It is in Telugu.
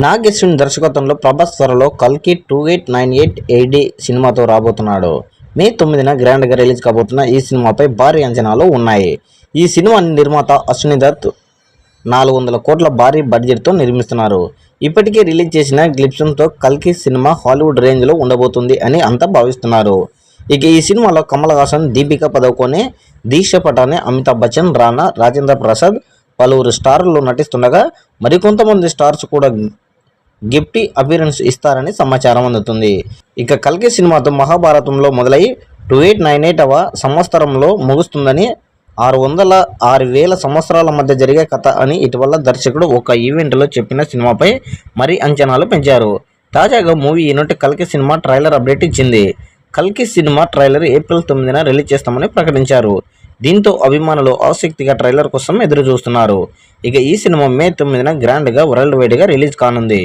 నాగేశ్వరన్ దర్శకత్వంలో ప్రభాస్ త్వరలో కల్కి 2898 AD సినిమాతో రాబోతున్నాడు. మే 9న గ్రాండ్గా రిలీజ్ కాబోతున్న ఈ సినిమాపై భారీ అంచనాలు ఉన్నాయి. ఈ సినిమాని నిర్మాత అశ్విని దత్ 400 కోట్ల భారీ బడ్జెట్తో నిర్మిస్తున్నారు. ఇప్పటికే రిలీజ్ చేసిన గ్లిప్స్తో కల్కి సినిమా హాలీవుడ్ రేంజ్లో ఉండబోతుంది అని అంతా భావిస్తున్నారు. ఇక ఈ సినిమాలో కమల్ హాసన్, దీపికా పదుకొనె, దీక్ష పటాని, అమితాబ్ బచ్చన్, రానా, రాజేంద్ర ప్రసాద్ పలువురు స్టార్లు నటిస్తుండగా మరికొంతమంది స్టార్స్ కూడా గిఫ్టీ అపీరెన్స్ ఇస్తారని సమాచారం అందుతుంది. ఇక కల్కి సినిమాతో మహాభారతంలో మొదలై 2898వ సంవత్సరంలో ముగుస్తుందని, 6,000 సంవత్సరాల మధ్య జరిగే కథ అని ఇటీవల దర్శకుడు ఒక ఈవెంట్లో చెప్పిన సినిమాపై మరీ అంచనాలు పెంచారు. తాజాగా మూవీ యూనిట్ కల్కి సినిమా ట్రైలర్ అప్డేట్ ఇచ్చింది. కల్కి సినిమా ట్రైలర్ ఏప్రిల్ 9న రిలీజ్ చేస్తామని ప్రకటించారు. దీంతో అభిమానులు ఆసక్తిగా ట్రైలర్ కోసం ఎదురు చూస్తున్నారు. ఇక ఈ సినిమా మే 9న గ్రాండ్గా వరల్డ్ వైడ్గా రిలీజ్ కానుంది.